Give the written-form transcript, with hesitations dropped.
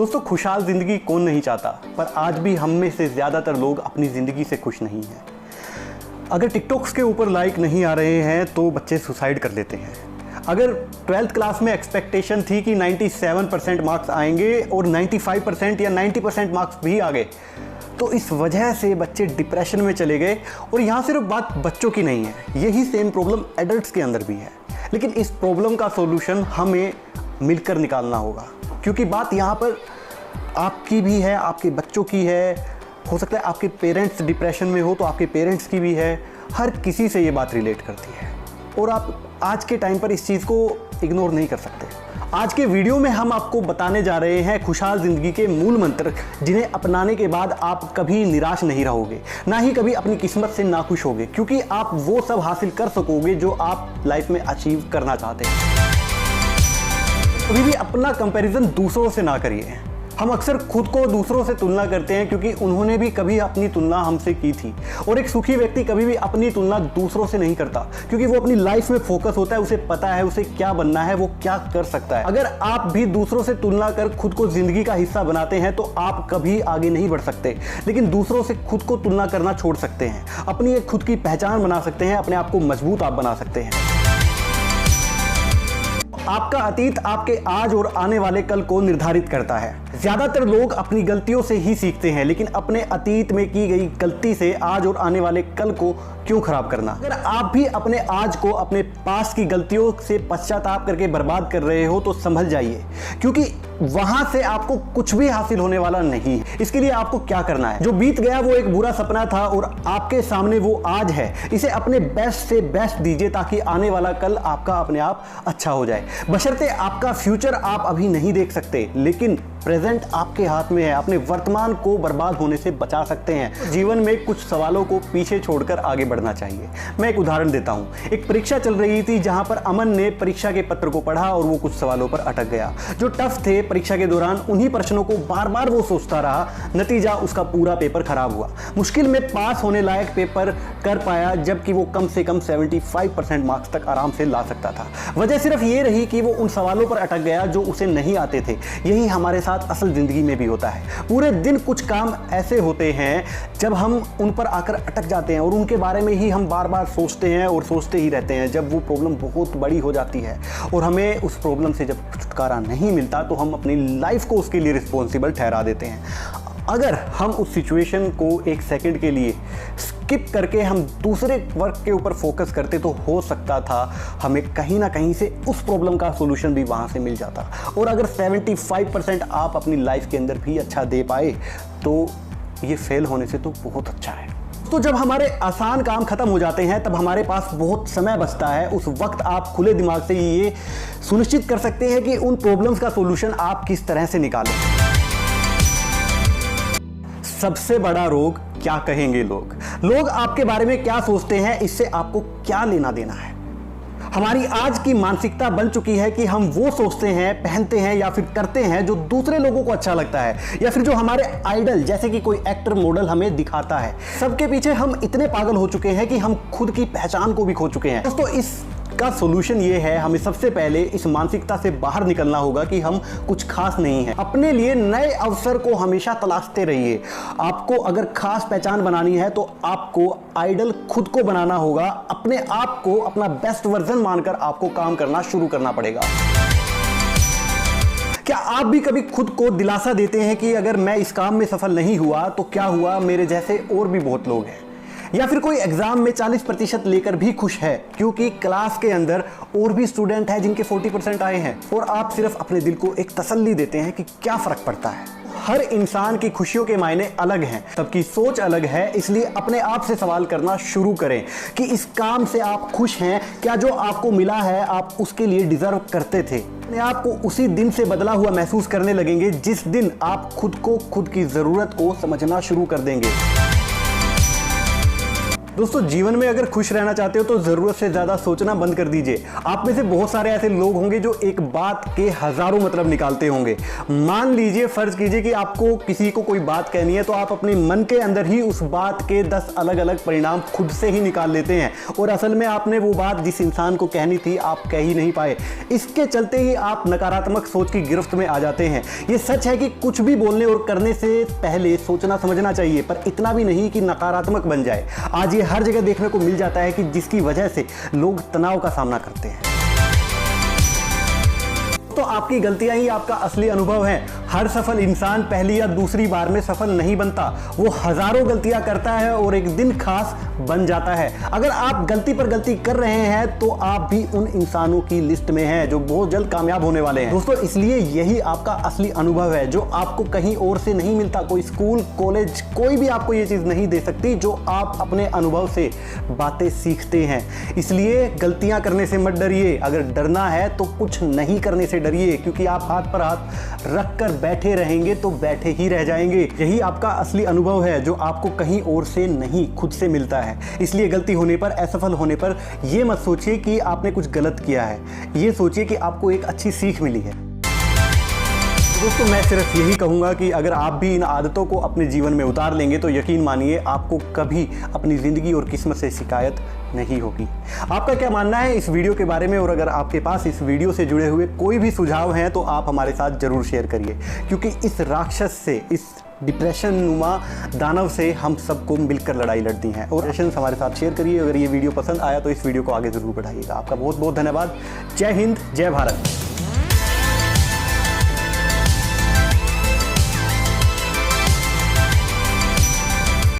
दोस्तों, खुशहाल ज़िंदगी कौन नहीं चाहता, पर आज भी हम में से ज़्यादातर लोग अपनी ज़िंदगी से खुश नहीं हैं। अगर टिकटॉक्स के ऊपर लाइक नहीं आ रहे हैं तो बच्चे सुसाइड कर लेते हैं। अगर 12th क्लास में एक्सपेक्टेशन थी कि 97% मार्क्स आएंगे और 95% या 90% मार्क्स भी आ गए, तो इस वजह से बच्चे डिप्रेशन में चले गए। और यहाँ सिर्फ बात बच्चों की नहीं है, यही सेम प्रॉब्लम एडल्ट्स के अंदर भी है। लेकिन इस प्रॉब्लम का सॉल्यूशन हमें मिलकर निकालना होगा, क्योंकि बात यहाँ पर आपकी भी है, आपके बच्चों की है, हो सकता है आपके पेरेंट्स डिप्रेशन में हो तो आपके पेरेंट्स की भी है। हर किसी से ये बात रिलेट करती है और आप आज के टाइम पर इस चीज़ को इग्नोर नहीं कर सकते। आज के वीडियो में हम आपको बताने जा रहे हैं खुशहाल ज़िंदगी के मूल मंत्र, जिन्हें अपनाने के बाद आप कभी निराश नहीं रहोगे, ना ही कभी अपनी किस्मत से नाखुश होगे, क्योंकि आप वो सब हासिल कर सकोगे जो आप लाइफ में अचीव करना चाहते हैं। कभी भी अपना कंपैरिजन दूसरों से ना करिए। हम अक्सर खुद को दूसरों से तुलना करते हैं क्योंकि उन्होंने भी कभी अपनी तुलना हमसे की थी। और एक सुखी व्यक्ति कभी भी अपनी तुलना दूसरों से नहीं करता, क्योंकि वो अपनी लाइफ में फोकस होता है, उसे पता है उसे क्या बनना है, वो क्या कर सकता है। अगर आप भी दूसरों से तुलना कर खुद को जिंदगी का हिस्सा बनाते हैं तो आप कभी आगे नहीं बढ़ सकते। लेकिन दूसरों से खुद को तुलना करना छोड़ सकते हैं, अपनी एक खुद की पहचान बना सकते हैं, अपने आप को मजबूत आप बना सकते हैं। आपका अतीत आपके आज और आने वाले कल को निर्धारित करता है। ज्यादातर लोग अपनी गलतियों से ही सीखते हैं, लेकिन अपने अतीत में की गई गलती से आज और आने वाले कल को क्यों खराब करना। अगर आप भी अपने आज को अपने पास की गलतियों से पश्चाताप करके बर्बाद कर रहे हो तो संभल जाइए, क्योंकि वहां से आपको कुछ भी हासिल होने वाला नहीं है। इसके लिए आपको क्या करना है, जो बीत गया वो एक बुरा सपना था और आपके सामने वो आज है। इसे अपने बेस्ट से बेस्ट दीजिए ताकि आने वाला कल आपका अपने आप अच्छा हो जाए। बशर्ते आपका फ्यूचर आप अभी नहीं देख सकते, लेकिन प्रेजेंट आपके हाथ में है। अपने वर्तमान को बर्बाद होने से बचा सकते हैं। जीवन में कुछ सवालों को पीछे छोड़कर आगे बढ़ना चाहिए। मैं एक उदाहरण देता हूं। एक परीक्षा चल रही थी जहां पर अमन ने परीक्षा के पत्र को पढ़ा और वो कुछ सवालों पर अटक गया जो टफ थे। परीक्षा के दौरान उन्हीं प्रश्नों को बार बार वो सोचता रहा। नतीजा उसका पूरा पेपर खराब हुआ। मुश्किल में पास होने लायक पेपर कर पाया, जबकि वो कम से कम 75% मार्क्स तक आराम से ला सकता था। वजह सिर्फ ये रही कि वो उन सवालों पर अटक गया जो उसे नहीं आते थे। यही हमारे असल जिंदगी में भी होता है। पूरे दिन कुछ काम ऐसे होते हैं जब हम उन पर आकर अटक जाते हैं और उनके बारे में ही हम बार बार सोचते हैं और सोचते ही रहते हैं। जब वो प्रॉब्लम बहुत बड़ी हो जाती है और हमें उस प्रॉब्लम से जब छुटकारा नहीं मिलता तो हम अपनी लाइफ को उसके लिए रिस्पॉन्सिबल ठहरा देते हैं। अगर हम उस सिचुएशन को एक सेकंड के लिए स्किप करके हम दूसरे वर्क के ऊपर फोकस करते तो हो सकता था हमें कहीं ना कहीं से उस प्रॉब्लम का सॉल्यूशन भी वहां से मिल जाता। और अगर 75% आप अपनी लाइफ के अंदर भी अच्छा दे पाए तो ये फेल होने से तो बहुत अच्छा है। तो जब हमारे आसान काम खत्म हो जाते हैं तब हमारे पास बहुत समय बचता है। उस वक्त आप खुले दिमाग से ये सुनिश्चित कर सकते हैं कि उन प्रॉब्लम्स का सॉल्यूशन आप किस तरह से निकालें। सबसे बड़ा रोग, क्या कहेंगे लोग। लोग आपके बारे में क्या सोचते हैं, इससे आपको क्या लेना देना है। हमारी आज की मानसिकता बन चुकी है कि हम वो सोचते हैं, पहनते हैं या फिर करते हैं जो दूसरे लोगों को अच्छा लगता है, या फिर जो हमारे आइडल जैसे कि कोई एक्टर मॉडल हमें दिखाता है। सबके पीछे हम इतने पागल हो चुके हैं कि हम खुद की पहचान को भी खो चुके हैं। दोस्तों, इसका सॉल्यूशन ये है, हमें सबसे पहले इस मानसिकता से बाहर निकलना होगा कि हम कुछ खास नहीं है। अपने लिए नए अवसर को हमेशा तलाशते रहिए। आपको अगर खास पहचान बनानी है तो आपको आइडल खुद को बनाना होगा। अपने आप को अपना बेस्ट वर्जन मानकर आपको काम करना शुरू करना पड़ेगा। क्या आप भी कभी खुद को दिलासा देते हैं कि अगर मैं इस काम में सफल नहीं हुआ तो क्या हुआ, मेरे जैसे और भी बहुत लोग हैं। या फिर कोई एग्जाम में 40% लेकर भी खुश है क्योंकि क्लास के अंदर और भी स्टूडेंट हैं जिनके 40% आए हैं, और आप सिर्फ अपने दिल को एक तसल्ली देते हैं कि क्या फर्क पड़ता है। हर इंसान की खुशियों के मायने अलग हैं, सबकी सोच अलग है। इसलिए अपने आप से सवाल करना शुरू करें कि इस काम से आप खुश हैं, क्या जो आपको मिला है आप उसके लिए डिजर्व करते थे। अपने आप को उसी दिन से बदला हुआ महसूस करने लगेंगे जिस दिन आप खुद को, खुद की जरूरत को समझना शुरू कर देंगे। दोस्तों, जीवन में अगर खुश रहना चाहते हो तो ज़रूरत से ज़्यादा सोचना बंद कर दीजिए। आप में से बहुत सारे ऐसे लोग होंगे जो एक बात के हज़ारों मतलब निकालते होंगे। मान लीजिए, फ़र्ज़ कीजिए कि आपको किसी को कोई बात कहनी है, तो आप अपने मन के अंदर ही उस बात के 10 अलग अलग परिणाम खुद से ही निकाल लेते हैं और असल में आपने वो बात जिस इंसान को कहनी थी आप कह ही नहीं पाए। इसके चलते ही आप नकारात्मक सोच की गिरफ्त में आ जाते हैं। ये सच है कि कुछ भी बोलने और करने से पहले सोचना समझना चाहिए, पर इतना भी नहीं कि नकारात्मक बन जाए। आज हर जगह देखने को मिल जाता है कि जिसकी वजह से लोग तनाव का सामना करते हैं। तो आपकी गलतियां ही आपका असली अनुभव है। हर सफल इंसान पहली या दूसरी बार में सफल नहीं बनता, वो हजारों गलतियां करता है और एक दिन खास बन जाता है। अगर आप गलती पर गलती कर रहे हैं तो आप भी उन इंसानों की लिस्ट में हैं जो बहुत जल्द कामयाब होने वाले हैं। दोस्तों, इसलिए यही आपका असली अनुभव है जो आपको कहीं और से नहीं मिलता। कोई स्कूल, कॉलेज, कोई भी आपको ये चीज नहीं दे सकती जो आप अपने अनुभव से बातें सीखते हैं। इसलिए गलतियां करने से मत डरिए। अगर डरना है तो कुछ नहीं करने से डरिए, क्योंकि आप हाथ पर हाथ रखकर बैठे रहेंगे तो बैठे ही रह जाएंगे। यही आपका असली अनुभव है जो आपको कहीं और से नहीं, खुद से मिलता है। इसलिए गलती होने पर, असफल होने पर यह मत सोचिए कि आपने कुछ गलत किया है, ये सोचिए कि आपको एक अच्छी सीख मिली है। दोस्तों, मैं सिर्फ यही कहूँगा कि अगर आप भी इन आदतों को अपने जीवन में उतार लेंगे तो यकीन मानिए आपको कभी अपनी ज़िंदगी और किस्मत से शिकायत नहीं होगी। आपका क्या मानना है इस वीडियो के बारे में? और अगर आपके पास इस वीडियो से जुड़े हुए कोई भी सुझाव हैं तो आप हमारे साथ ज़रूर शेयर करिए, क्योंकि इस राक्षस से, इस डिप्रेशन नुमा दानव से हम सबको मिलकर लड़ाई लड़ती हैं। और सेशंस हमारे साथ शेयर करिए। अगर ये वीडियो पसंद आया तो इस वीडियो को आगे ज़रूर बढ़ाइएगा। आपका बहुत बहुत धन्यवाद। जय हिंद, जय भारत।